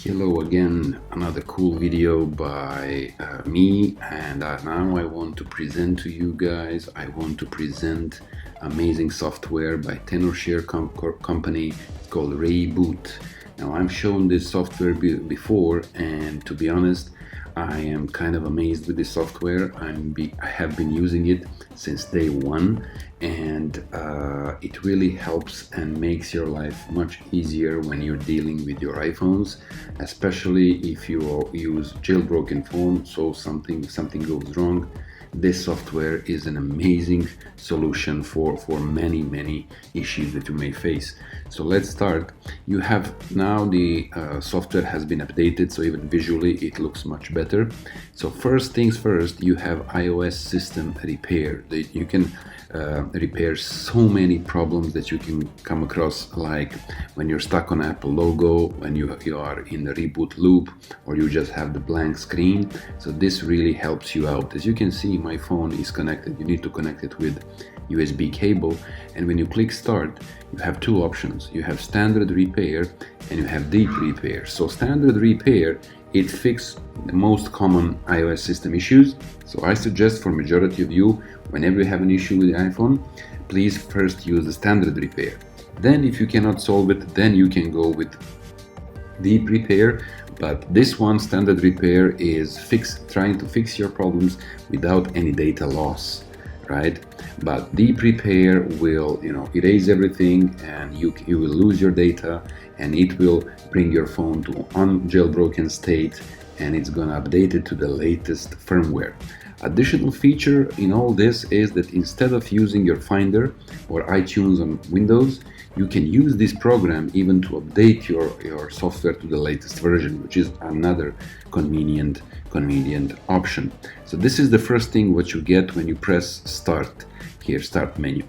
Hello again, another cool video by me, and now I want to present to you guys, amazing software by Tenorshare company. It's called Reiboot. Now I've shown this software before, and to be honest, I am kind of amazed with this software. I have been using it since day one, and it really helps and makes your life much easier when you're dealing with your iPhones, especially if you use jailbroken phone, so something goes wrong. This software is an amazing solution for many issues that you may face. So let's start. You have now the software has been updated, so even visually it looks much better. So first things first, you have iOS system repair. You can repair so many problems that you can come across, like when you're stuck on Apple logo, when you are in the reboot loop, or you just have the blank screen. So this really helps you out. As you can see, my phone is connected. You need to connect it with USB cable, and when you click start, you have two options. You have standard repair and you have deep repair. So standard repair, it fixes the most common iOS system issues. So I suggest for majority of you, whenever you have an issue with the iPhone, please first use the standard repair. Then if you cannot solve it, then you can go with deep repair. But this one, standard repair, is trying to fix your problems without any data loss, right? But deep repair will, erase everything, and you will lose your data, and it will bring your phone to unjailbroken state, and it's gonna update it to the latest firmware. Additional feature in all this is that instead of using your Finder or iTunes on Windows, you can use this program even to update your software to the latest version, which is another convenient option. So this is the first thing what you get when you press start here, start menu.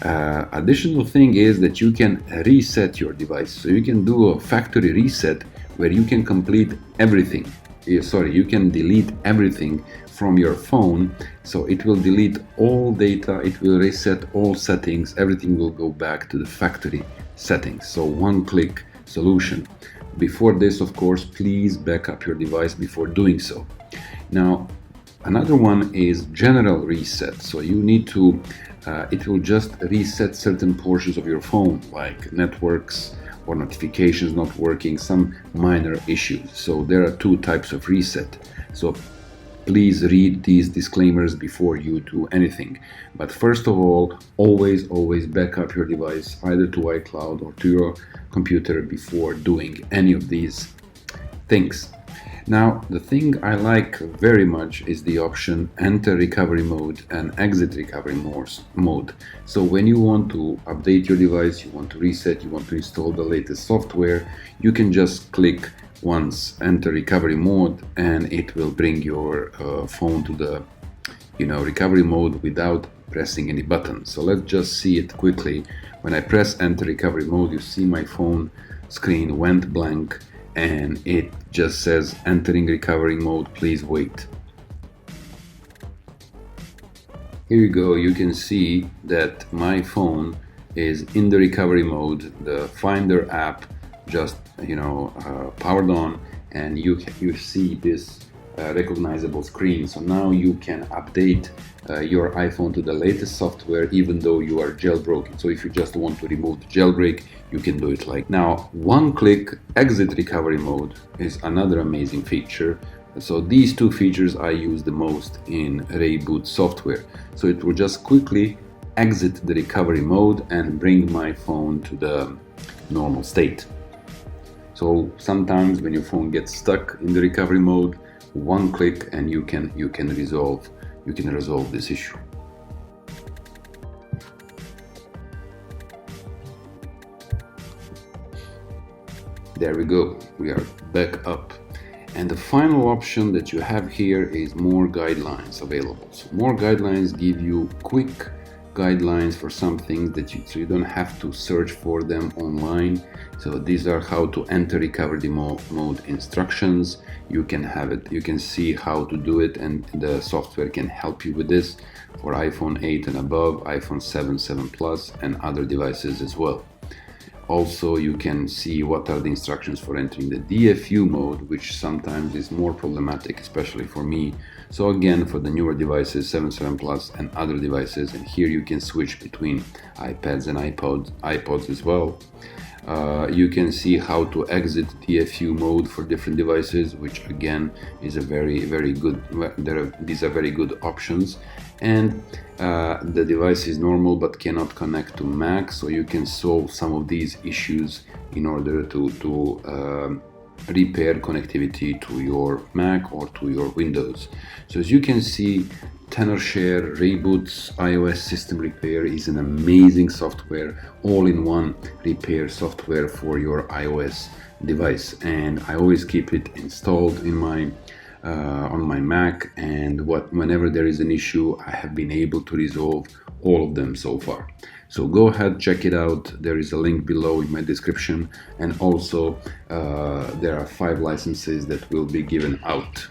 Additional thing is that you can reset your device. So you can do a factory reset where you can complete everything. You can delete everything from your phone. So it will delete all data, it will reset all settings, everything will go back to the factory settings. So one-click solution. Before this, of course, please back up your device before doing so. Now, another one is general reset. So you need to, it will just reset certain portions of your phone, like networks or notifications not working, some minor issues. So there are two types of reset. So please read these disclaimers before you do anything. But first of all, always back up your device either to iCloud or to your computer before doing any of these things. Now, the thing I like very much is the option enter recovery mode and exit recovery mode. So when you want to update your device, you want to reset, you want to install the latest software, you can just click once enter recovery mode, and it will bring your phone to the recovery mode without pressing any button. So let's just see it quickly. When I press enter recovery mode, you see my phone screen went blank, and it just says entering recovery mode, please wait. Here you go, you can see that my phone is in the recovery mode. The Finder app just powered on, and you see this recognizable screen. So now you can update your iPhone to the latest software even though you are jailbroken. So if you just want to remove the jailbreak, you can do it like now. One-click exit recovery mode is another amazing feature. So these two features I use the most in Reiboot software. So it will just quickly exit the recovery mode and bring my phone to the normal state. So sometimes when your phone gets stuck in the recovery mode, one click and you can resolve this issue. There we go, we are back up. And the final option that you have here is more guidelines available. So more guidelines give you quick guidelines for something that you don't have to search for them online. So these are how to enter recovery mode instructions. You can have it, you can see how to do it, and the software can help you with this for iPhone 8 and above, iPhone 7, 7 Plus, and other devices as well. Also, you can see what are the instructions for entering the DFU mode, which sometimes is more problematic, especially for me. So again, for the newer devices, 7 Plus and other devices, and here you can switch between iPads and iPods as well. You can see how to exit DFU mode for different devices, which again is a very good. These are very good options. And the device is normal but cannot connect to Mac, so you can solve some of these issues in order to repair connectivity to your Mac or to your Windows. So as you can see, Tenorshare Reiboot's iOS system repair is an amazing software, all-in-one repair software for your iOS device, and I always keep it installed in my on my Mac, and whenever there is an issue, I have been able to resolve all of them so far. So go ahead, check it out. There is a link below in my description, and also there are 5 licenses that will be given out.